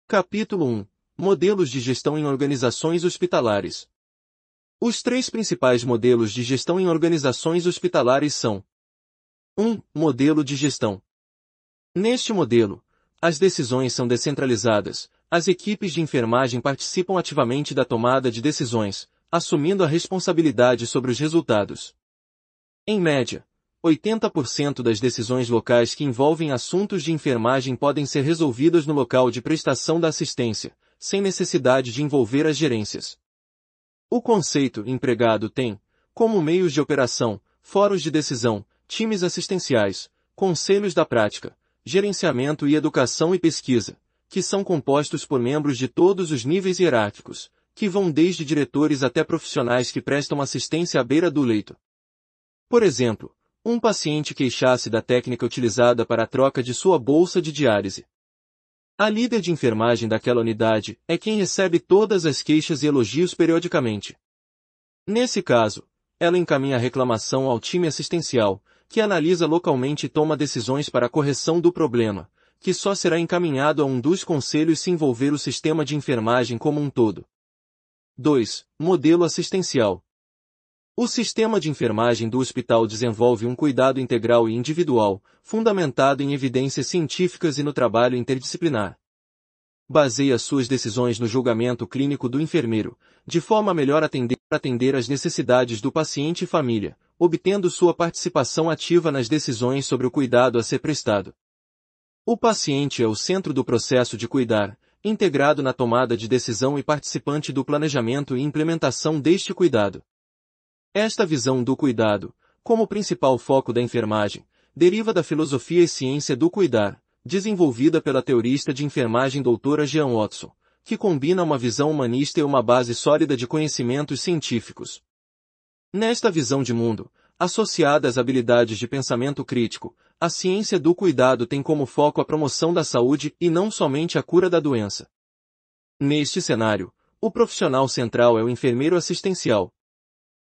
Capítulo 1. Modelos de gestão em organizações hospitalares. Os três principais modelos de gestão em organizações hospitalares são: 1. Modelo de gestão. Neste modelo, as decisões são descentralizadas, as equipes de enfermagem participam ativamente da tomada de decisões, assumindo a responsabilidade sobre os resultados. Em média, 80% das decisões locais que envolvem assuntos de enfermagem podem ser resolvidas no local de prestação da assistência, sem necessidade de envolver as gerências. O conceito empregado tem, como meios de operação, fóruns de decisão, times assistenciais, conselhos da prática, gerenciamento e educação e pesquisa, que são compostos por membros de todos os níveis hierárquicos, que vão desde diretores até profissionais que prestam assistência à beira do leito. Por exemplo, um paciente queixasse da técnica utilizada para a troca de sua bolsa de diálise. A líder de enfermagem daquela unidade é quem recebe todas as queixas e elogios periodicamente. Nesse caso, ela encaminha a reclamação ao time assistencial, que analisa localmente e toma decisões para a correção do problema, que só será encaminhado a um dos conselhos se envolver o sistema de enfermagem como um todo. 2. Modelo assistencial. O sistema de enfermagem do hospital desenvolve um cuidado integral e individual, fundamentado em evidências científicas e no trabalho interdisciplinar. Baseia suas decisões no julgamento clínico do enfermeiro, de forma a melhor atender às necessidades do paciente e família, obtendo sua participação ativa nas decisões sobre o cuidado a ser prestado. O paciente é o centro do processo de cuidar, integrado na tomada de decisão e participante do planejamento e implementação deste cuidado. Esta visão do cuidado, como principal foco da enfermagem, deriva da filosofia e ciência do cuidar, desenvolvida pela teorista de enfermagem doutora Jean Watson, que combina uma visão humanista e uma base sólida de conhecimentos científicos. Nesta visão de mundo, associada às habilidades de pensamento crítico, a ciência do cuidado tem como foco a promoção da saúde e não somente a cura da doença. Neste cenário, o profissional central é o enfermeiro assistencial.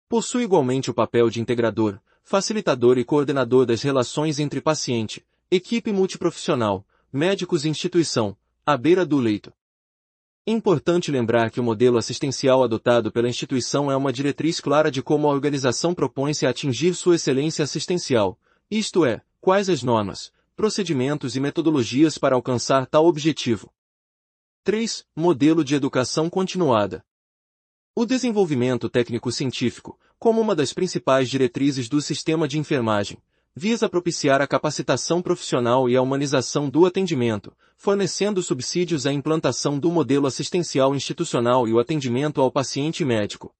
Possui igualmente o papel de integrador, facilitador e coordenador das relações entre paciente, equipe multiprofissional, médicos e instituição, à beira do leito. Importante lembrar que o modelo assistencial adotado pela instituição é uma diretriz clara de como a organização propõe-se a atingir sua excelência assistencial, isto é, quais as normas, procedimentos e metodologias para alcançar tal objetivo. 3. Modelo de educação continuada. O desenvolvimento técnico-científico, como uma das principais diretrizes do sistema de enfermagem, visa propiciar a capacitação profissional e a humanização do atendimento, fornecendo subsídios à implantação do modelo assistencial institucional e o atendimento ao paciente médico.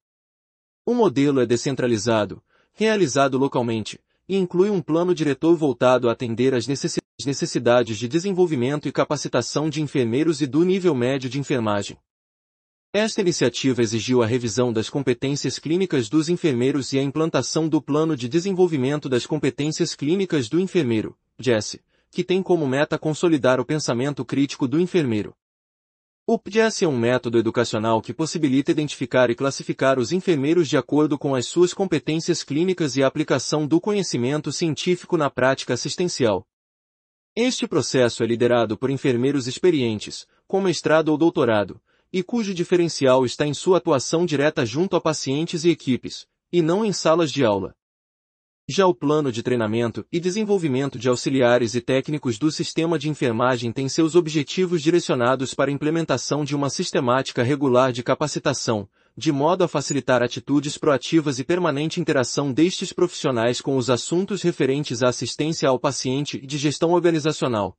O modelo é descentralizado, realizado localmente, e inclui um plano diretor voltado a atender às necessidades de desenvolvimento e capacitação de enfermeiros e do nível médio de enfermagem. Esta iniciativa exigiu a revisão das competências clínicas dos enfermeiros e a implantação do Plano de Desenvolvimento das Competências Clínicas do Enfermeiro, PDES, que tem como meta consolidar o pensamento crítico do enfermeiro. O PDES é um método educacional que possibilita identificar e classificar os enfermeiros de acordo com as suas competências clínicas e a aplicação do conhecimento científico na prática assistencial. Este processo é liderado por enfermeiros experientes, com mestrado ou doutorado, e cujo diferencial está em sua atuação direta junto a pacientes e equipes, e não em salas de aula. Já o plano de treinamento e desenvolvimento de auxiliares e técnicos do sistema de enfermagem tem seus objetivos direcionados para a implementação de uma sistemática regular de capacitação, de modo a facilitar atitudes proativas e permanente interação destes profissionais com os assuntos referentes à assistência ao paciente e de gestão organizacional.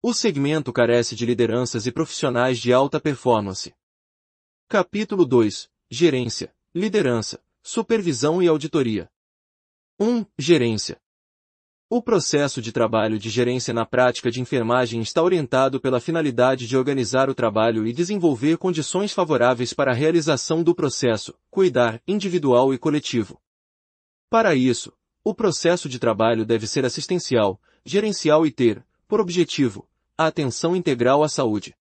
O segmento carece de lideranças e profissionais de alta performance. Capítulo 2. Gerência, liderança, supervisão e auditoria. 1. Gerência. O processo de trabalho de gerência na prática de enfermagem está orientado pela finalidade de organizar o trabalho e desenvolver condições favoráveis para a realização do processo, cuidar, individual e coletivo. Para isso, o processo de trabalho deve ser assistencial, gerencial e ter, por objetivo, a atenção integral à saúde.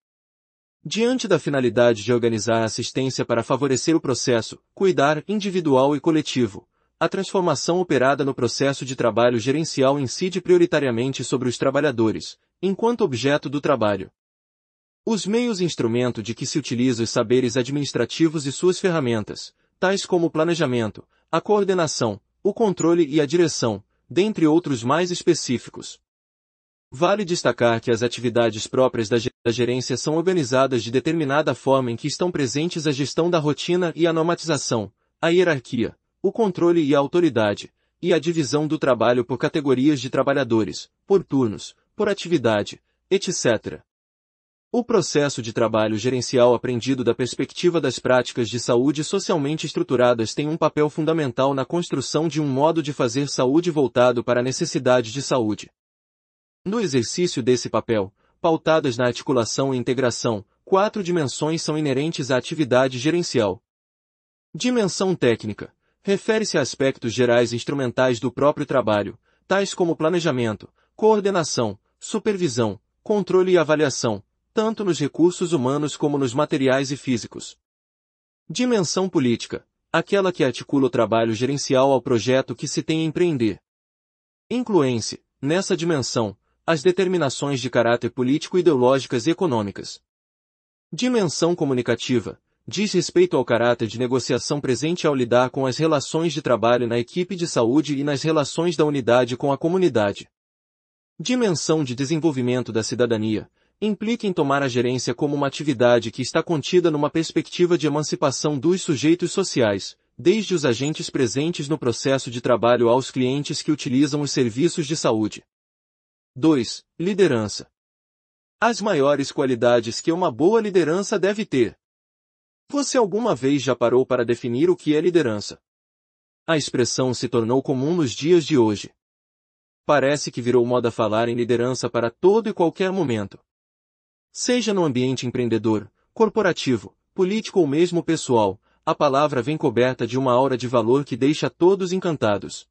Diante da finalidade de organizar a assistência para favorecer o processo, cuidar, individual e coletivo, a transformação operada no processo de trabalho gerencial incide prioritariamente sobre os trabalhadores, enquanto objeto do trabalho. Os meios instrumento de que se utiliza os saberes administrativos e suas ferramentas, tais como o planejamento, a coordenação, o controle e a direção, dentre outros mais específicos. Vale destacar que as atividades próprias da gerência são organizadas de determinada forma em que estão presentes a gestão da rotina e a normatização, a hierarquia, o controle e a autoridade, e a divisão do trabalho por categorias de trabalhadores, por turnos, por atividade, etc. O processo de trabalho gerencial aprendido da perspectiva das práticas de saúde socialmente estruturadas tem um papel fundamental na construção de um modo de fazer saúde voltado para a necessidade de saúde. No exercício desse papel, pautadas na articulação e integração, 4 dimensões são inerentes à atividade gerencial. Dimensão técnica. Refere-se a aspectos gerais instrumentais do próprio trabalho, tais como planejamento, coordenação, supervisão, controle e avaliação, tanto nos recursos humanos como nos materiais e físicos. Dimensão política. Aquela que articula o trabalho gerencial ao projeto que se tem a empreender. Incluem-se, nessa dimensão, as determinações de caráter político-ideológicas e econômicas. Dimensão comunicativa. Diz respeito ao caráter de negociação presente ao lidar com as relações de trabalho na equipe de saúde e nas relações da unidade com a comunidade. Dimensão de desenvolvimento da cidadania. Implica em tomar a gerência como uma atividade que está contida numa perspectiva de emancipação dos sujeitos sociais, desde os agentes presentes no processo de trabalho aos clientes que utilizam os serviços de saúde. 2. Liderança. As maiores qualidades que uma boa liderança deve ter. Você alguma vez já parou para definir o que é liderança? A expressão se tornou comum nos dias de hoje. Parece que virou moda falar em liderança para todo e qualquer momento. Seja no ambiente empreendedor, corporativo, político ou mesmo pessoal, a palavra vem coberta de uma aura de valor que deixa todos encantados.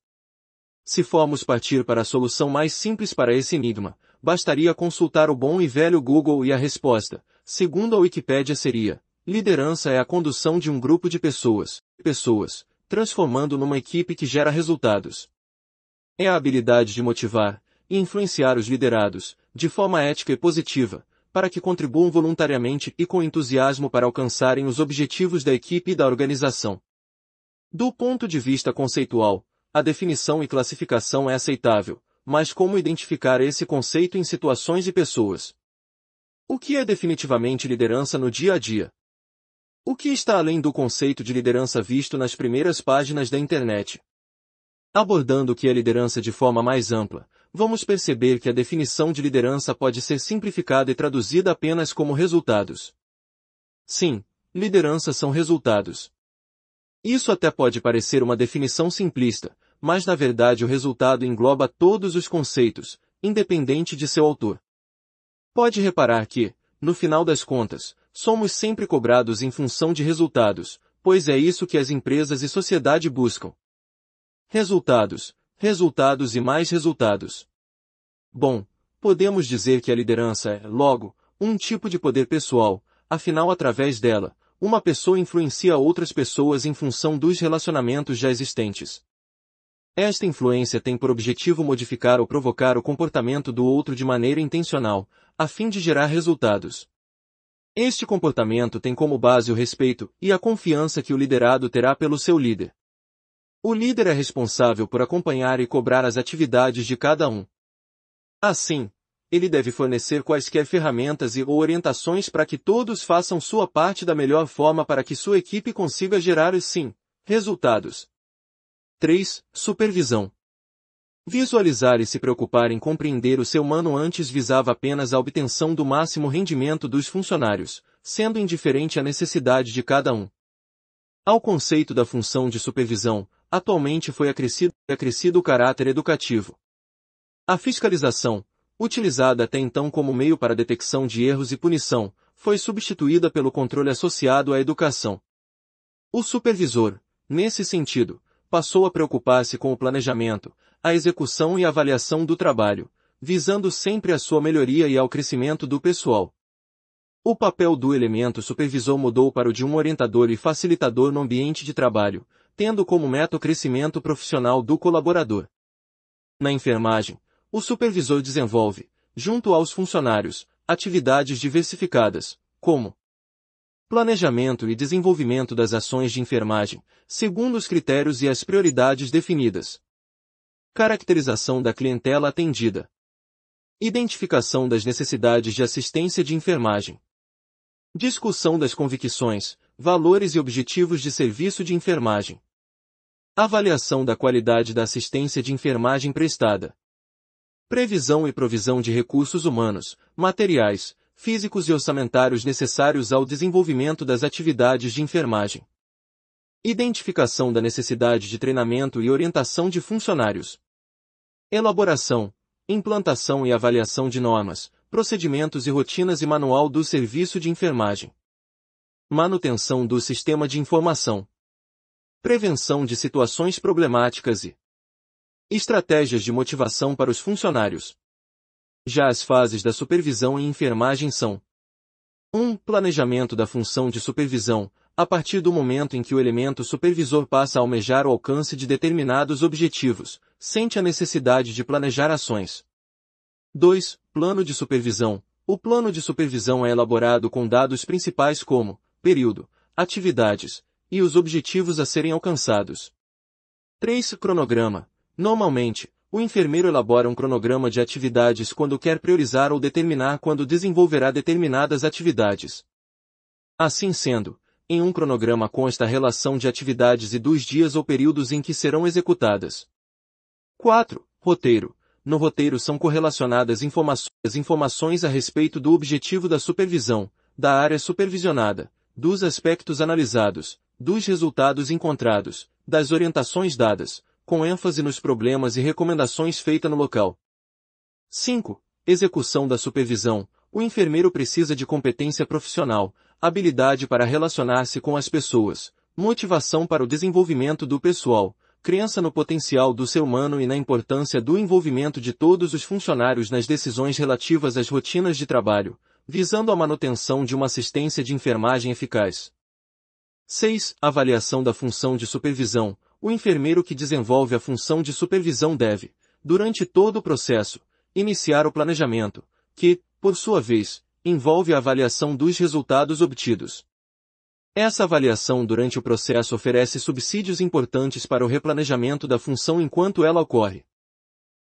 Se formos partir para a solução mais simples para esse enigma, bastaria consultar o bom e velho Google e a resposta, segundo a Wikipédia seria: liderança é a condução de um grupo de pessoas, transformando numa equipe que gera resultados. É a habilidade de motivar e influenciar os liderados, de forma ética e positiva, para que contribuam voluntariamente e com entusiasmo para alcançarem os objetivos da equipe e da organização. Do ponto de vista conceitual, a definição e classificação é aceitável, mas como identificar esse conceito em situações e pessoas? O que é definitivamente liderança no dia a dia? O que está além do conceito de liderança visto nas primeiras páginas da internet? Abordando o que é liderança de forma mais ampla, vamos perceber que a definição de liderança pode ser simplificada e traduzida apenas como resultados. Sim, liderança são resultados. Isso até pode parecer uma definição simplista, mas na verdade o resultado engloba todos os conceitos, independente de seu autor. Pode reparar que, no final das contas, somos sempre cobrados em função de resultados, pois é isso que as empresas e sociedade buscam. Resultados, resultados e mais resultados. Bom, podemos dizer que a liderança é, logo, um tipo de poder pessoal, afinal através dela, uma pessoa influencia outras pessoas em função dos relacionamentos já existentes. Esta influência tem por objetivo modificar ou provocar o comportamento do outro de maneira intencional, a fim de gerar resultados. Este comportamento tem como base o respeito e a confiança que o liderado terá pelo seu líder. O líder é responsável por acompanhar e cobrar as atividades de cada um. Assim, ele deve fornecer quaisquer ferramentas ou orientações para que todos façam sua parte da melhor forma para que sua equipe consiga gerar resultados. 3. Supervisão. Visualizar e se preocupar em compreender o ser humano antes visava apenas a obtenção do máximo rendimento dos funcionários, sendo indiferente à necessidade de cada um. Ao conceito da função de supervisão, atualmente foi acrescido o caráter educativo. A fiscalização, utilizada até então como meio para detecção de erros e punição, foi substituída pelo controle associado à educação. O supervisor, nesse sentido, passou a preocupar-se com o planejamento, a execução e a avaliação do trabalho, visando sempre a sua melhoria e ao crescimento do pessoal. O papel do elemento supervisor mudou para o de um orientador e facilitador no ambiente de trabalho, tendo como meta o crescimento profissional do colaborador. Na enfermagem, o supervisor desenvolve, junto aos funcionários, atividades diversificadas, como planejamento e desenvolvimento das ações de enfermagem, segundo os critérios e as prioridades definidas. Caracterização da clientela atendida. Identificação das necessidades de assistência de enfermagem. Discussão das convicções, valores e objetivos de serviço de enfermagem. Avaliação da qualidade da assistência de enfermagem prestada. Previsão e provisão de recursos humanos, materiais, físicos e orçamentários necessários ao desenvolvimento das atividades de enfermagem. Identificação da necessidade de treinamento e orientação de funcionários. Elaboração, implantação e avaliação de normas, procedimentos e rotinas e manual do serviço de enfermagem. Manutenção do sistema de informação. Prevenção de situações problemáticas e estratégias de motivação para os funcionários. Já as fases da supervisão em enfermagem são: 1. Planejamento da função de supervisão, a partir do momento em que o elemento supervisor passa a almejar o alcance de determinados objetivos, sente a necessidade de planejar ações. 2. Plano de supervisão. O plano de supervisão é elaborado com dados principais como período, atividades e os objetivos a serem alcançados. 3. Cronograma. Normalmente, o enfermeiro elabora um cronograma de atividades quando quer priorizar ou determinar quando desenvolverá determinadas atividades. Assim sendo, em um cronograma consta a relação de atividades e dos dias ou períodos em que serão executadas. 4. Roteiro. No roteiro são correlacionadas informações a respeito do objetivo da supervisão, da área supervisionada, dos aspectos analisados, dos resultados encontrados, das orientações dadas, com ênfase nos problemas e recomendações feitas no local. 5. Execução da supervisão. O enfermeiro precisa de competência profissional, habilidade para relacionar-se com as pessoas, motivação para o desenvolvimento do pessoal, crença no potencial do ser humano e na importância do envolvimento de todos os funcionários nas decisões relativas às rotinas de trabalho, visando a manutenção de uma assistência de enfermagem eficaz. 6. Avaliação da função de supervisão. O enfermeiro que desenvolve a função de supervisão deve, durante todo o processo, iniciar o planejamento, que, por sua vez, envolve a avaliação dos resultados obtidos. Essa avaliação durante o processo oferece subsídios importantes para o replanejamento da função enquanto ela ocorre.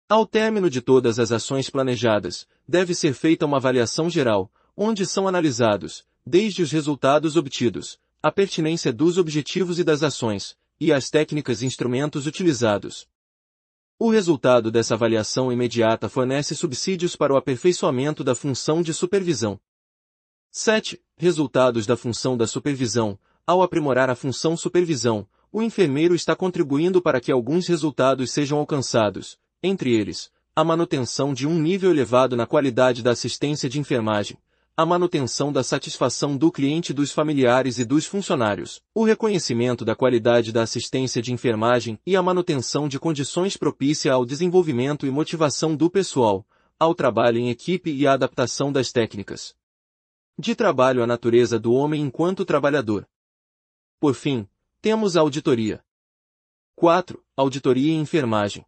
Ao término de todas as ações planejadas, deve ser feita uma avaliação geral, onde são analisados, desde os resultados obtidos, a pertinência dos objetivos e das ações, e as técnicas e instrumentos utilizados. O resultado dessa avaliação imediata fornece subsídios para o aperfeiçoamento da função de supervisão. 7. Resultados da função da supervisão. Ao aprimorar a função supervisão, o enfermeiro está contribuindo para que alguns resultados sejam alcançados, entre eles, a manutenção de um nível elevado na qualidade da assistência de enfermagem, a manutenção da satisfação do cliente, dos familiares e dos funcionários, o reconhecimento da qualidade da assistência de enfermagem e a manutenção de condições propícias ao desenvolvimento e motivação do pessoal, ao trabalho em equipe e à adaptação das técnicas de trabalho à natureza do homem enquanto trabalhador. Por fim, temos a auditoria. 4. Auditoria em enfermagem.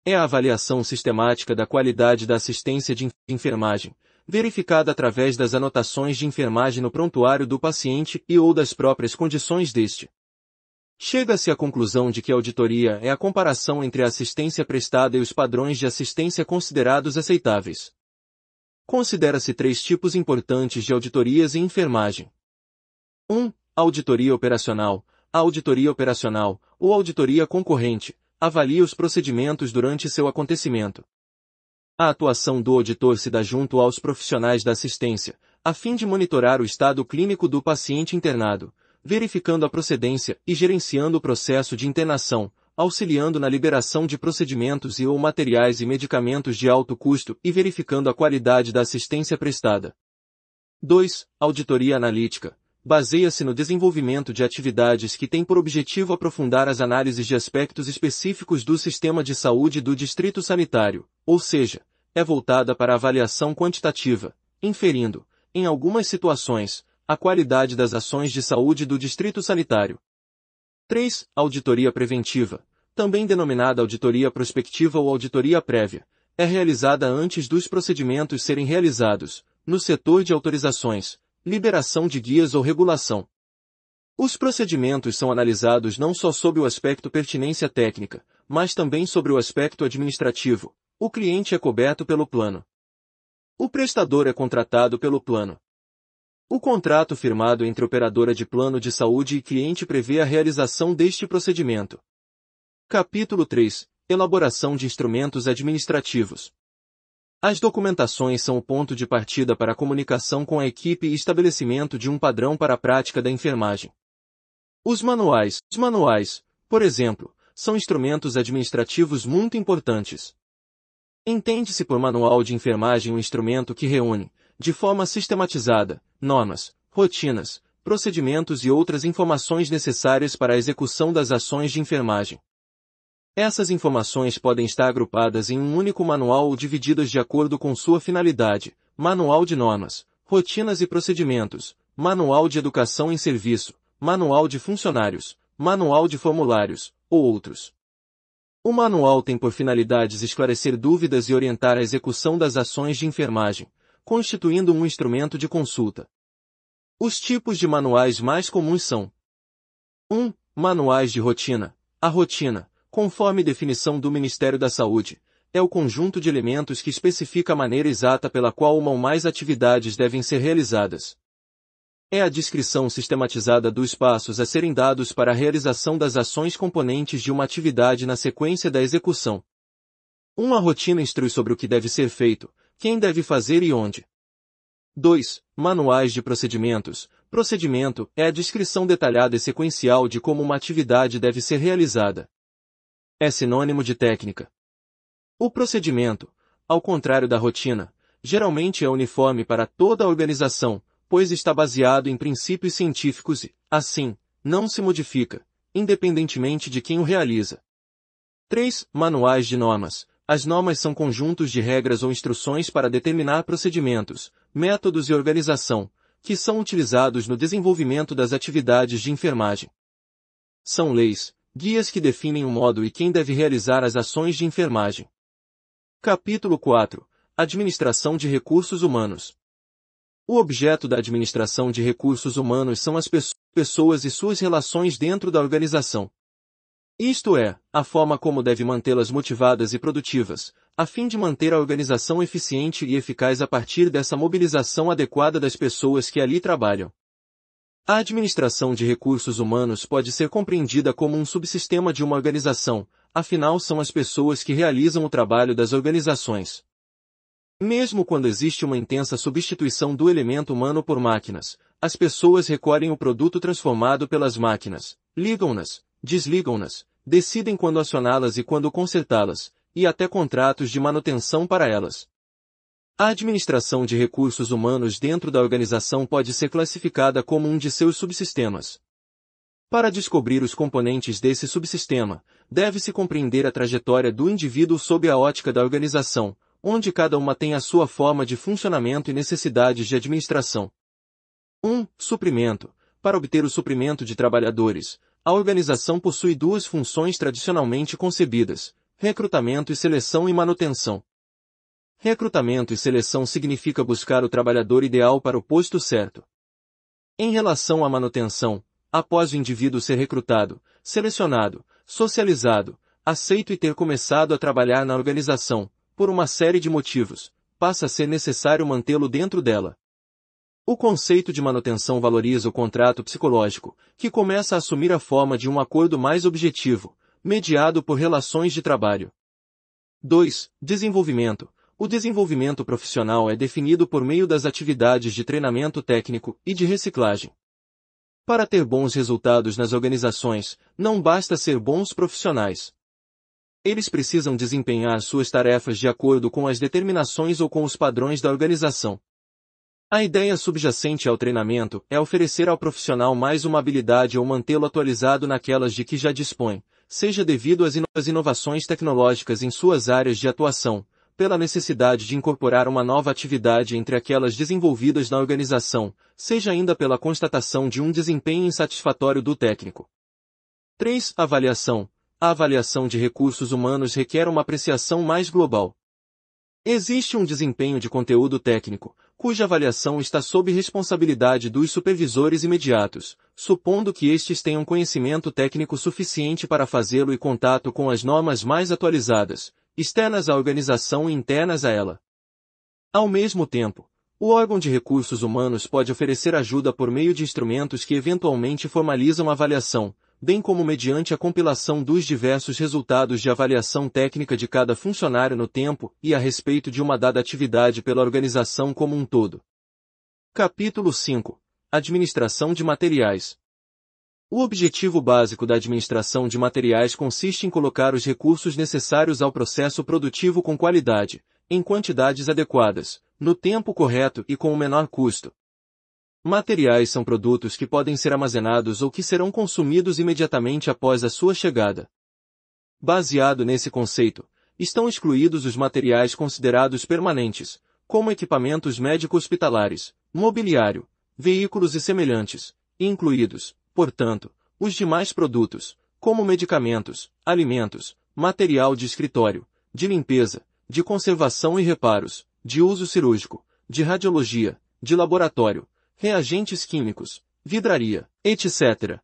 É a avaliação sistemática da qualidade da assistência de enfermagem, verificada através das anotações de enfermagem no prontuário do paciente e ou das próprias condições deste. Chega-se à conclusão de que a auditoria é a comparação entre a assistência prestada e os padrões de assistência considerados aceitáveis. Considera-se 3 tipos importantes de auditorias em enfermagem. 1. Auditoria operacional. A auditoria operacional, ou auditoria concorrente, avalia os procedimentos durante seu acontecimento. A atuação do auditor se dá junto aos profissionais da assistência, a fim de monitorar o estado clínico do paciente internado, verificando a procedência e gerenciando o processo de internação, auxiliando na liberação de procedimentos e ou materiais e medicamentos de alto custo e verificando a qualidade da assistência prestada. 2. Auditoria analítica. Baseia-se no desenvolvimento de atividades que têm por objetivo aprofundar as análises de aspectos específicos do sistema de saúde do distrito sanitário, ou seja, é voltada para a avaliação quantitativa, inferindo, em algumas situações, a qualidade das ações de saúde do distrito sanitário. 3. Auditoria preventiva, também denominada auditoria prospectiva ou auditoria prévia, é realizada antes dos procedimentos serem realizados, no setor de autorizações, liberação de guias ou regulação. Os procedimentos são analisados não só sob o aspecto pertinência técnica, mas também sobre o aspecto administrativo. O cliente é coberto pelo plano. O prestador é contratado pelo plano. O contrato firmado entre operadora de plano de saúde e cliente prevê a realização deste procedimento. Capítulo 3. Elaboração de instrumentos administrativos. As documentações são o ponto de partida para a comunicação com a equipe e estabelecimento de um padrão para a prática da enfermagem. Os manuais, por exemplo, são instrumentos administrativos muito importantes. Entende-se por manual de enfermagem um instrumento que reúne, de forma sistematizada, normas, rotinas, procedimentos e outras informações necessárias para a execução das ações de enfermagem. Essas informações podem estar agrupadas em um único manual ou divididas de acordo com sua finalidade: manual de normas, rotinas e procedimentos, manual de educação em serviço, manual de funcionários, manual de formulários, ou outros. O manual tem por finalidades esclarecer dúvidas e orientar a execução das ações de enfermagem, constituindo um instrumento de consulta. Os tipos de manuais mais comuns são: 1. Manuais de rotina. A rotina, conforme definição do Ministério da Saúde, é o conjunto de elementos que especifica a maneira exata pela qual uma ou mais atividades devem ser realizadas. É a descrição sistematizada dos passos a serem dados para a realização das ações componentes de uma atividade na sequência da execução. Uma rotina instrui sobre o que deve ser feito, quem deve fazer e onde. 2. Manuais de procedimentos. Procedimento é a descrição detalhada e sequencial de como uma atividade deve ser realizada. É sinônimo de técnica. O procedimento, ao contrário da rotina, geralmente é uniforme para toda a organização, pois está baseado em princípios científicos e, assim, não se modifica, independentemente de quem o realiza. 3. Manuais de normas. As normas são conjuntos de regras ou instruções para determinar procedimentos, métodos e organização, que são utilizados no desenvolvimento das atividades de enfermagem. São leis, guias que definem o modo e quem deve realizar as ações de enfermagem. Capítulo 4. Administração de recursos humanos. O objeto da administração de recursos humanos são as pessoas e suas relações dentro da organização. Isto é, a forma como deve mantê-las motivadas e produtivas, a fim de manter a organização eficiente e eficaz a partir dessa mobilização adequada das pessoas que ali trabalham. A administração de recursos humanos pode ser compreendida como um subsistema de uma organização, afinal são as pessoas que realizam o trabalho das organizações. Mesmo quando existe uma intensa substituição do elemento humano por máquinas, as pessoas recolhem o produto transformado pelas máquinas, ligam-nas, desligam-nas, decidem quando acioná-las e quando consertá-las, e até contratos de manutenção para elas. A administração de recursos humanos dentro da organização pode ser classificada como um de seus subsistemas. Para descobrir os componentes desse subsistema, deve-se compreender a trajetória do indivíduo sob a ótica da organização, onde cada uma tem a sua forma de funcionamento e necessidades de administração. 1. Suprimento. Para obter o suprimento de trabalhadores, a organização possui duas funções tradicionalmente concebidas: recrutamento e seleção e manutenção. Recrutamento e seleção significa buscar o trabalhador ideal para o posto certo. Em relação à manutenção, após o indivíduo ser recrutado, selecionado, socializado, aceito e ter começado a trabalhar na organização, por uma série de motivos, passa a ser necessário mantê-lo dentro dela. O conceito de manutenção valoriza o contrato psicológico, que começa a assumir a forma de um acordo mais objetivo, mediado por relações de trabalho. 2. Desenvolvimento. O desenvolvimento profissional é definido por meio das atividades de treinamento técnico e de reciclagem. Para ter bons resultados nas organizações, não basta ser bons profissionais. Eles precisam desempenhar suas tarefas de acordo com as determinações ou com os padrões da organização. A ideia subjacente ao treinamento é oferecer ao profissional mais uma habilidade ou mantê-lo atualizado naquelas de que já dispõe, seja devido às inovações tecnológicas em suas áreas de atuação, pela necessidade de incorporar uma nova atividade entre aquelas desenvolvidas na organização, seja ainda pela constatação de um desempenho insatisfatório do técnico. 3. Avaliação. A avaliação de recursos humanos requer uma apreciação mais global. Existe um desempenho de conteúdo técnico, cuja avaliação está sob responsabilidade dos supervisores imediatos, supondo que estes tenham conhecimento técnico suficiente para fazê-lo e contato com as normas mais atualizadas, externas à organização e internas a ela. Ao mesmo tempo, o órgão de recursos humanos pode oferecer ajuda por meio de instrumentos que eventualmente formalizam a avaliação, bem como mediante a compilação dos diversos resultados de avaliação técnica de cada funcionário no tempo e a respeito de uma dada atividade pela organização como um todo. Capítulo 5. Administração de materiais. O objetivo básico da administração de materiais consiste em colocar os recursos necessários ao processo produtivo com qualidade, em quantidades adequadas, no tempo correto e com o menor custo. Materiais são produtos que podem ser armazenados ou que serão consumidos imediatamente após a sua chegada. Baseado nesse conceito, estão excluídos os materiais considerados permanentes, como equipamentos médico-hospitalares, mobiliário, veículos e semelhantes, e incluídos, portanto, os demais produtos, como medicamentos, alimentos, material de escritório, de limpeza, de conservação e reparos, de uso cirúrgico, de radiologia, de laboratório, reagentes químicos, vidraria, etc.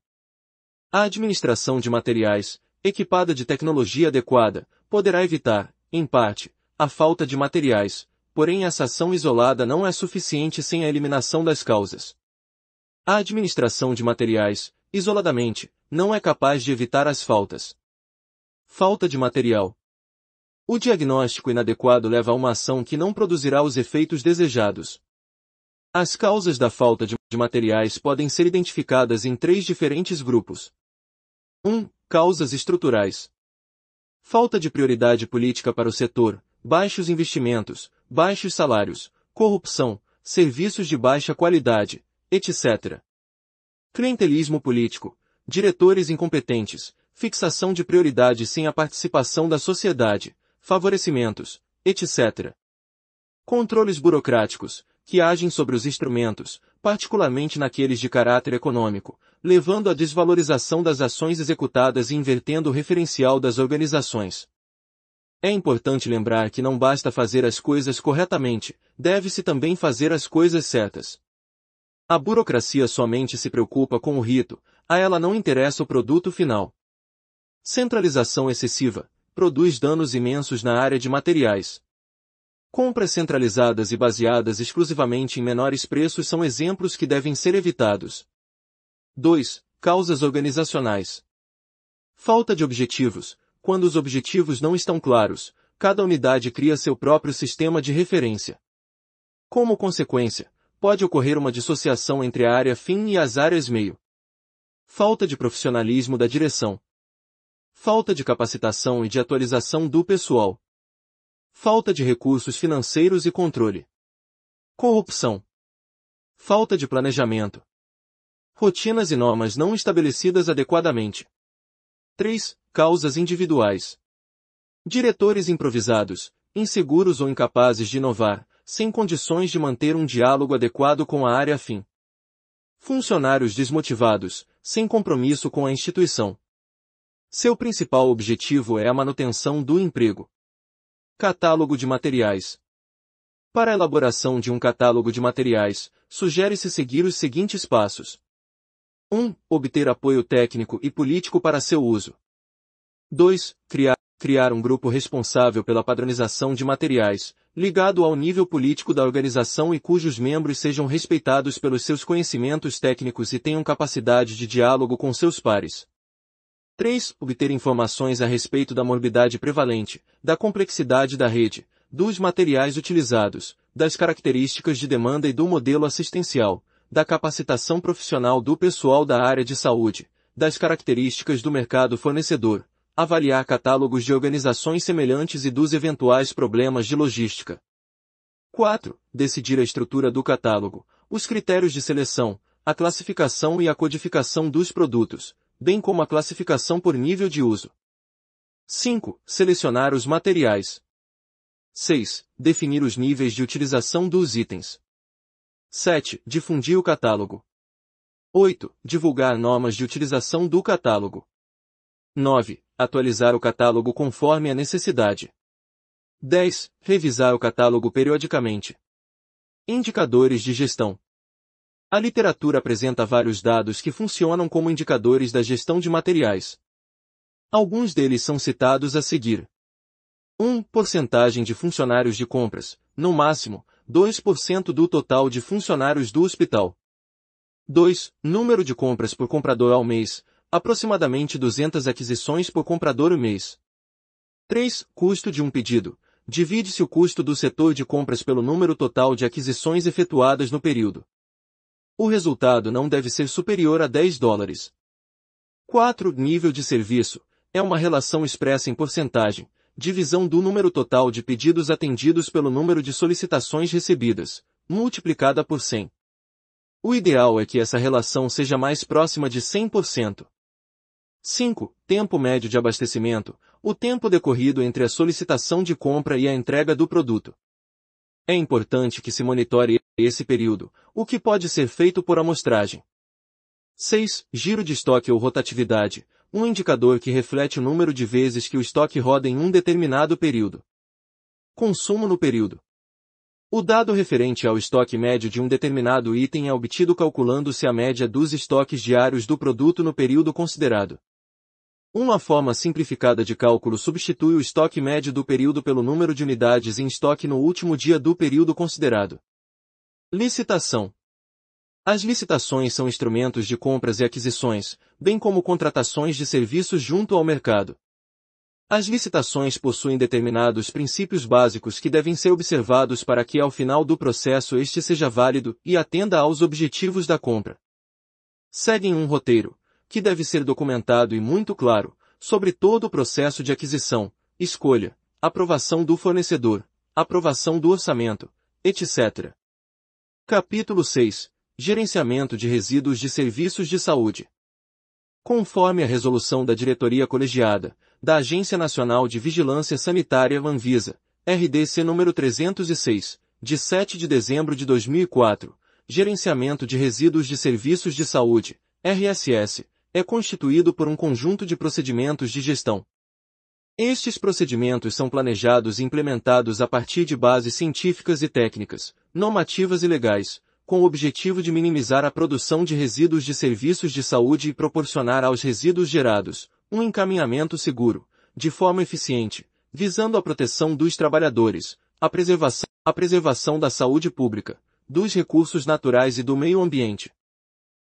A administração de materiais, equipada de tecnologia adequada, poderá evitar, em parte, a falta de materiais, porém essa ação isolada não é suficiente sem a eliminação das causas. A administração de materiais, isoladamente, não é capaz de evitar as faltas. Falta de material. O diagnóstico inadequado leva a uma ação que não produzirá os efeitos desejados. As causas da falta de materiais podem ser identificadas em 3 diferentes grupos. 1. Causas estruturais. Falta de prioridade política para o setor, baixos investimentos, baixos salários, corrupção, serviços de baixa qualidade, etc. Clientelismo político, diretores incompetentes, fixação de prioridade sem a participação da sociedade, favorecimentos, etc. Controles burocráticos, que agem sobre os instrumentos, particularmente naqueles de caráter econômico, levando à desvalorização das ações executadas e invertendo o referencial das organizações. É importante lembrar que não basta fazer as coisas corretamente, deve-se também fazer as coisas certas. A burocracia somente se preocupa com o rito, a ela não interessa o produto final. Centralização excessiva produz danos imensos na área de materiais. Compras centralizadas e baseadas exclusivamente em menores preços são exemplos que devem ser evitados. 2. Causas organizacionais. Falta de objetivos. Quando os objetivos não estão claros, cada unidade cria seu próprio sistema de referência. Como consequência, pode ocorrer uma dissociação entre a área fim e as áreas meio. Falta de profissionalismo da direção. Falta de capacitação e de atualização do pessoal. Falta de recursos financeiros e controle. Corrupção. Falta de planejamento. Rotinas e normas não estabelecidas adequadamente. 3. Causas individuais. Diretores improvisados, inseguros ou incapazes de inovar, sem condições de manter um diálogo adequado com a área afim. Funcionários desmotivados, sem compromisso com a instituição. Seu principal objetivo é a manutenção do emprego. Catálogo de materiais. Para a elaboração de um catálogo de materiais, sugere-se seguir os seguintes passos. 1. Obter apoio técnico e político para seu uso. 2. Criar um grupo responsável pela padronização de materiais, ligado ao nível político da organização e cujos membros sejam respeitados pelos seus conhecimentos técnicos e tenham capacidade de diálogo com seus pares. 3. Obter informações a respeito da morbidade prevalente, da complexidade da rede, dos materiais utilizados, das características de demanda e do modelo assistencial, da capacitação profissional do pessoal da área de saúde, das características do mercado fornecedor, avaliar catálogos de organizações semelhantes e dos eventuais problemas de logística. 4. Decidir a estrutura do catálogo, os critérios de seleção, a classificação e a codificação dos produtos, bem como a classificação por nível de uso. 5. Selecionar os materiais. 6. Definir os níveis de utilização dos itens. 7. Difundir o catálogo. 8. Divulgar normas de utilização do catálogo. 9. Atualizar o catálogo conforme a necessidade. 10. Revisar o catálogo periodicamente. Indicadores de gestão. A literatura apresenta vários dados que funcionam como indicadores da gestão de materiais. Alguns deles são citados a seguir. 1. Porcentagem de funcionários de compras, no máximo, 2% do total de funcionários do hospital. 2. Número de compras por comprador ao mês, aproximadamente 200 aquisições por comprador ao mês. 3. Custo de um pedido. Divide-se o custo do setor de compras pelo número total de aquisições efetuadas no período. O resultado não deve ser superior a $10. 4. Nível de serviço. É uma relação expressa em porcentagem, divisão do número total de pedidos atendidos pelo número de solicitações recebidas, multiplicada por 100. O ideal é que essa relação seja mais próxima de 100%. 5. Tempo médio de abastecimento. O tempo decorrido entre a solicitação de compra e a entrega do produto. É importante que se monitore esse período, o que pode ser feito por amostragem. 6. Giro de estoque ou rotatividade. Um indicador que reflete o número de vezes que o estoque roda em um determinado período. Consumo no período. O dado referente ao estoque médio de um determinado item é obtido calculando-se a média dos estoques diários do produto no período considerado. Uma forma simplificada de cálculo substitui o estoque médio do período pelo número de unidades em estoque no último dia do período considerado. Licitação. As licitações são instrumentos de compras e aquisições, bem como contratações de serviços junto ao mercado. As licitações possuem determinados princípios básicos que devem ser observados para que ao final do processo este seja válido e atenda aos objetivos da compra. Seguem um roteiro, que deve ser documentado e muito claro, sobre todo o processo de aquisição, escolha, aprovação do fornecedor, aprovação do orçamento, etc. Capítulo 6. Gerenciamento de resíduos de serviços de saúde. Conforme a resolução da diretoria colegiada, da Agência Nacional de Vigilância Sanitária Anvisa, RDC número 306, de 7 de dezembro de 2004, gerenciamento de resíduos de serviços de saúde, RSS, é constituído por um conjunto de procedimentos de gestão. Estes procedimentos são planejados e implementados a partir de bases científicas e técnicas, normativas e legais, com o objetivo de minimizar a produção de resíduos de serviços de saúde e proporcionar aos resíduos gerados um encaminhamento seguro, de forma eficiente, visando a proteção dos trabalhadores, a preservação da saúde pública, dos recursos naturais e do meio ambiente.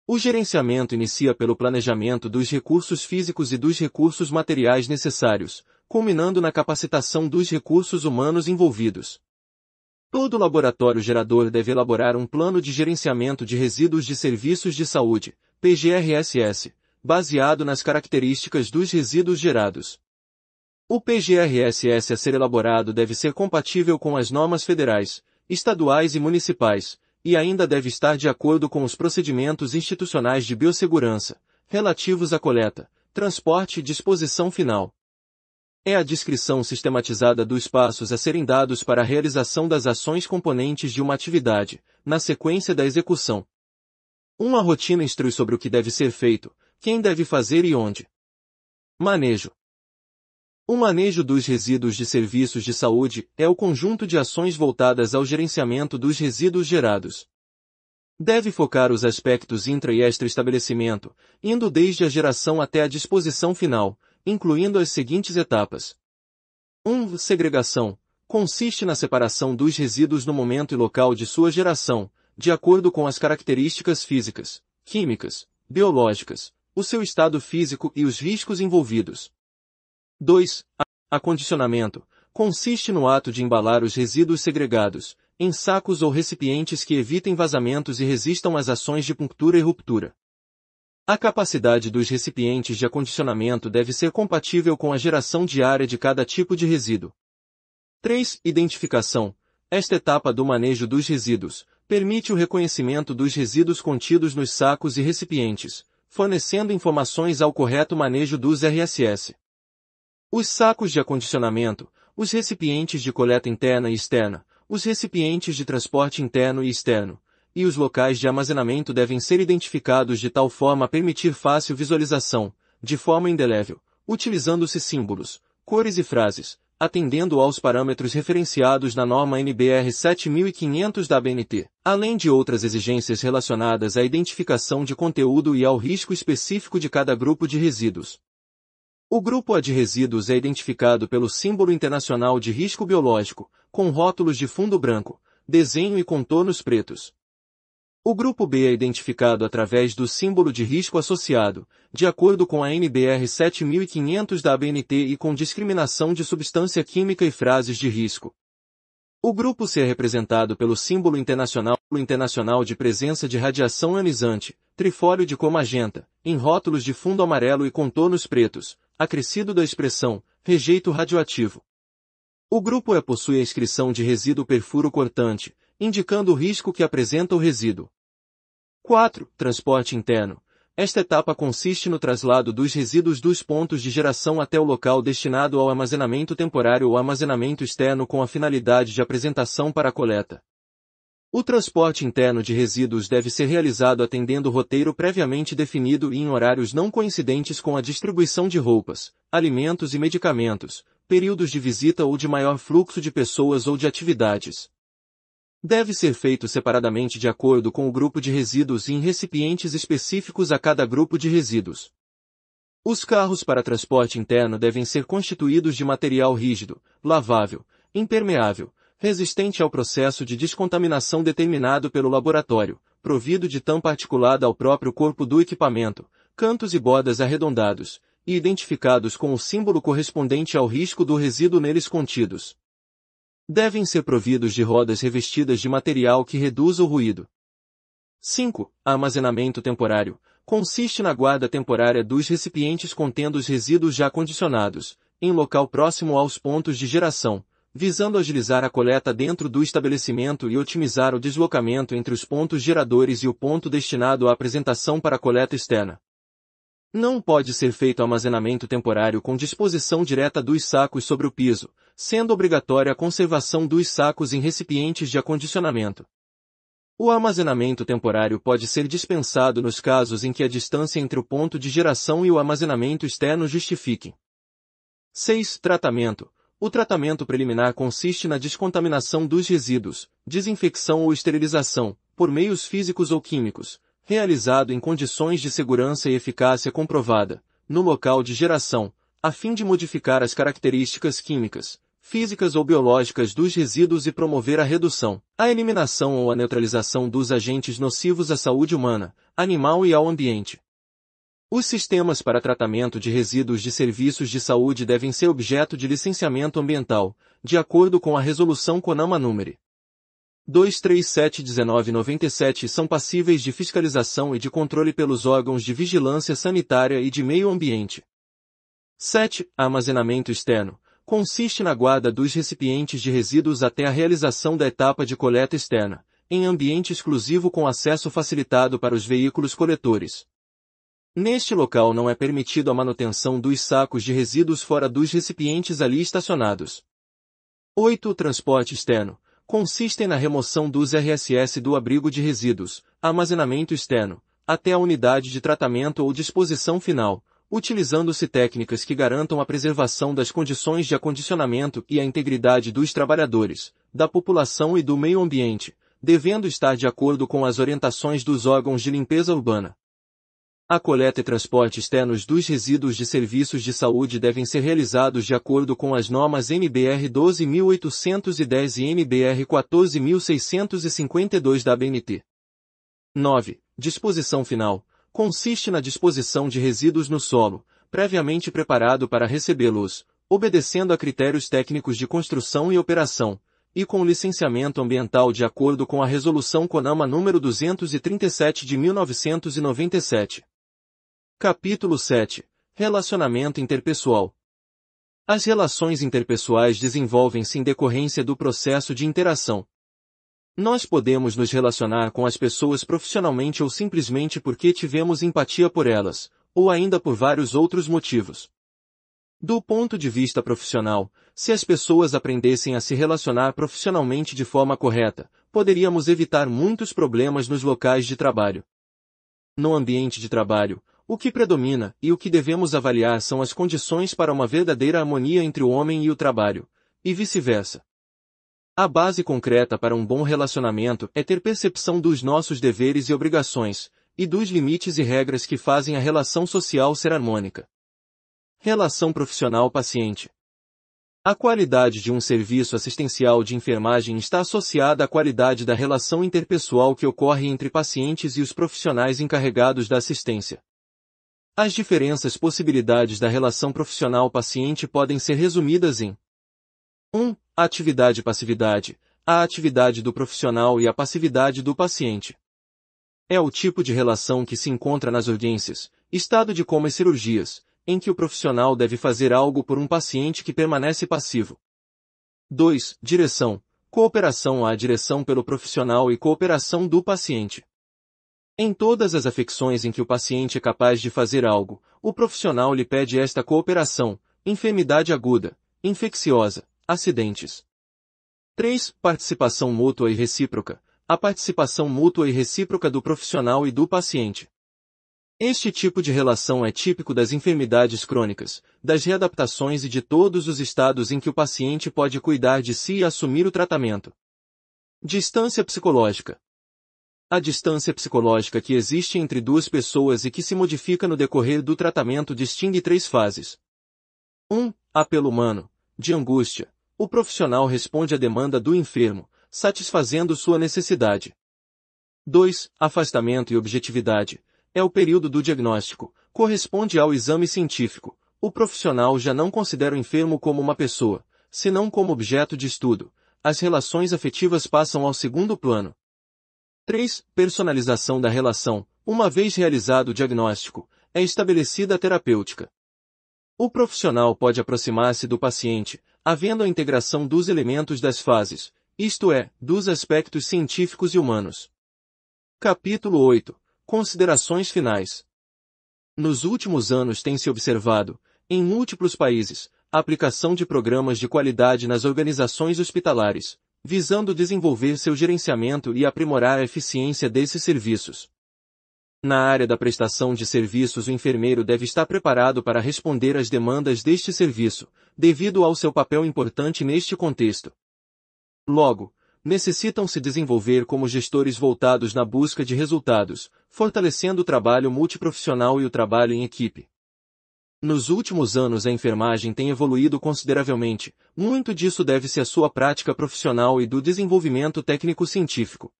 O gerenciamento inicia pelo planejamento dos recursos físicos e dos recursos materiais necessários, culminando na capacitação dos recursos humanos envolvidos. Todo laboratório gerador deve elaborar um plano de gerenciamento de resíduos de serviços de saúde, PGRSS, baseado nas características dos resíduos gerados. O PGRSS a ser elaborado deve ser compatível com as normas federais, estaduais e municipais, e ainda deve estar de acordo com os procedimentos institucionais de biossegurança, relativos à coleta, transporte e disposição final. É a descrição sistematizada dos passos a serem dados para a realização das ações componentes de uma atividade, na sequência da execução. Uma rotina instrui sobre o que deve ser feito, quem deve fazer e onde. Manejo. O manejo dos resíduos de serviços de saúde é o conjunto de ações voltadas ao gerenciamento dos resíduos gerados. Deve focar os aspectos intra- e extra-estabelecimento, indo desde a geração até a disposição final, incluindo as seguintes etapas. 1. Segregação. Consiste na separação dos resíduos no momento e local de sua geração, de acordo com as características físicas, químicas, biológicas, o seu estado físico e os riscos envolvidos. 2. Acondicionamento. Consiste no ato de embalar os resíduos segregados, em sacos ou recipientes que evitem vazamentos e resistam às ações de punctura e ruptura. A capacidade dos recipientes de acondicionamento deve ser compatível com a geração diária de cada tipo de resíduo. 3. Identificação. Esta etapa do manejo dos resíduos permite o reconhecimento dos resíduos contidos nos sacos e recipientes, fornecendo informações ao correto manejo dos RSS. Os sacos de acondicionamento, os recipientes de coleta interna e externa, os recipientes de transporte interno e externo, e os locais de armazenamento devem ser identificados de tal forma a permitir fácil visualização, de forma indelével, utilizando-se símbolos, cores e frases, atendendo aos parâmetros referenciados na norma NBR 7500 da ABNT, além de outras exigências relacionadas à identificação de conteúdo e ao risco específico de cada grupo de resíduos. O grupo A de resíduos é identificado pelo símbolo internacional de risco biológico, com rótulos de fundo branco, desenho e contornos pretos. O grupo B é identificado através do símbolo de risco associado, de acordo com a NBR 7500 da ABNT e com discriminação de substância química e frases de risco. O grupo C é representado pelo símbolo internacional de presença de radiação ionizante, trifólio de cor magenta, em rótulos de fundo amarelo e contornos pretos, acrescido da expressão, rejeito radioativo. O grupo E possui a inscrição de resíduo perfuro cortante, indicando o risco que apresenta o resíduo. 4. Transporte interno. Esta etapa consiste no traslado dos resíduos dos pontos de geração até o local destinado ao armazenamento temporário ou armazenamento externo com a finalidade de apresentação para a coleta. O transporte interno de resíduos deve ser realizado atendendo o roteiro previamente definido e em horários não coincidentes com a distribuição de roupas, alimentos e medicamentos, períodos de visita ou de maior fluxo de pessoas ou de atividades. Deve ser feito separadamente de acordo com o grupo de resíduos e em recipientes específicos a cada grupo de resíduos. Os carros para transporte interno devem ser constituídos de material rígido, lavável, impermeável, resistente ao processo de descontaminação determinado pelo laboratório, provido de tampa articulada ao próprio corpo do equipamento, cantos e bordas arredondados, e identificados com o símbolo correspondente ao risco do resíduo neles contidos. Devem ser providos de rodas revestidas de material que reduza o ruído. 5. Armazenamento temporário. Consiste na guarda temporária dos recipientes contendo os resíduos já condicionados, em local próximo aos pontos de geração, visando agilizar a coleta dentro do estabelecimento e otimizar o deslocamento entre os pontos geradores e o ponto destinado à apresentação para a coleta externa. Não pode ser feito armazenamento temporário com disposição direta dos sacos sobre o piso, sendo obrigatória a conservação dos sacos em recipientes de acondicionamento. O armazenamento temporário pode ser dispensado nos casos em que a distância entre o ponto de geração e o armazenamento externo justifiquem. 6. Tratamento. O tratamento preliminar consiste na descontaminação dos resíduos, desinfecção ou esterilização, por meios físicos ou químicos, realizado em condições de segurança e eficácia comprovada, no local de geração, a fim de modificar as características químicas, físicas ou biológicas dos resíduos e promover a redução, a eliminação ou a neutralização dos agentes nocivos à saúde humana, animal e ao ambiente. Os sistemas para tratamento de resíduos de serviços de saúde devem ser objeto de licenciamento ambiental, de acordo com a Resolução CONAMA nº 237/1997 e são passíveis de fiscalização e de controle pelos órgãos de vigilância sanitária e de meio ambiente. 7. Armazenamento externo. Consiste na guarda dos recipientes de resíduos até a realização da etapa de coleta externa, em ambiente exclusivo com acesso facilitado para os veículos coletores. Neste local não é permitido a manutenção dos sacos de resíduos fora dos recipientes ali estacionados. 8. O transporte externo. Consistem na remoção dos RSS do abrigo de resíduos, armazenamento externo, até a unidade de tratamento ou disposição final, utilizando-se técnicas que garantam a preservação das condições de acondicionamento e a integridade dos trabalhadores, da população e do meio ambiente, devendo estar de acordo com as orientações dos órgãos de limpeza urbana. A coleta e transporte externos dos resíduos de serviços de saúde devem ser realizados de acordo com as normas NBR 12.810 e NBR 14.652 da ABNT. 9. Disposição final. Consiste na disposição de resíduos no solo, previamente preparado para recebê-los, obedecendo a critérios técnicos de construção e operação, e com licenciamento ambiental de acordo com a Resolução CONAMA nº 237 de 1997. Capítulo 7. Relacionamento interpessoal. As relações interpessoais desenvolvem-se em decorrência do processo de interação. Nós podemos nos relacionar com as pessoas profissionalmente ou simplesmente porque tivemos empatia por elas, ou ainda por vários outros motivos. Do ponto de vista profissional, se as pessoas aprendessem a se relacionar profissionalmente de forma correta, poderíamos evitar muitos problemas nos locais de trabalho. No ambiente de trabalho, O que predomina e o que devemos avaliar são as condições para uma verdadeira harmonia entre o homem e o trabalho, e vice-versa. A base concreta para um bom relacionamento é ter percepção dos nossos deveres e obrigações, e dos limites e regras que fazem a relação social ser harmônica. Relação profissional-paciente. A qualidade de um serviço assistencial de enfermagem está associada à qualidade da relação interpessoal que ocorre entre pacientes e os profissionais encarregados da assistência. As diferentes possibilidades da relação profissional-paciente podem ser resumidas em 1. Atividade-passividade, a atividade do profissional e a passividade do paciente. É o tipo de relação que se encontra nas urgências, estado de coma e cirurgias, em que o profissional deve fazer algo por um paciente que permanece passivo. 2. Direção, cooperação à direção pelo profissional e cooperação do paciente. Em todas as afecções em que o paciente é capaz de fazer algo, o profissional lhe pede esta cooperação: enfermidade aguda, infecciosa, acidentes. 3. Participação mútua e recíproca, a participação mútua e recíproca do profissional e do paciente. Este tipo de relação é típico das enfermidades crônicas, das readaptações e de todos os estados em que o paciente pode cuidar de si e assumir o tratamento. Distância psicológica. A distância psicológica que existe entre duas pessoas e que se modifica no decorrer do tratamento distingue 3 fases. 1. Apelo humano. De angústia, o profissional responde à demanda do enfermo, satisfazendo sua necessidade. 2. Afastamento e objetividade. É o período do diagnóstico, corresponde ao exame científico. O profissional já não considera o enfermo como uma pessoa, senão como objeto de estudo. As relações afetivas passam ao segundo plano. 3. Personalização da relação. Uma vez realizado o diagnóstico, é estabelecida a terapêutica. O profissional pode aproximar-se do paciente, havendo a integração dos elementos das fases, isto é, dos aspectos científicos e humanos. Capítulo 8. Considerações finais. Nos últimos anos tem-se observado, em múltiplos países, a aplicação de programas de qualidade nas organizações hospitalares, visando desenvolver seu gerenciamento e aprimorar a eficiência desses serviços. Na área da prestação de serviços, o enfermeiro deve estar preparado para responder às demandas deste serviço, devido ao seu papel importante neste contexto. Logo, necessitam se desenvolver como gestores voltados na busca de resultados, fortalecendo o trabalho multiprofissional e o trabalho em equipe. Nos últimos anos a enfermagem tem evoluído consideravelmente, muito disso deve-se à sua prática profissional e do desenvolvimento técnico-científico.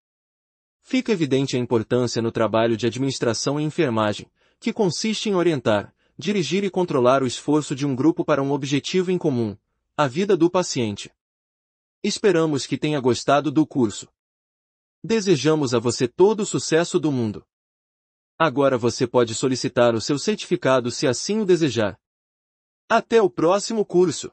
Fica evidente a importância no trabalho de administração em enfermagem, que consiste em orientar, dirigir e controlar o esforço de um grupo para um objetivo em comum, a vida do paciente. Esperamos que tenha gostado do curso. Desejamos a você todo o sucesso do mundo. Agora você pode solicitar o seu certificado se assim o desejar. Até o próximo curso!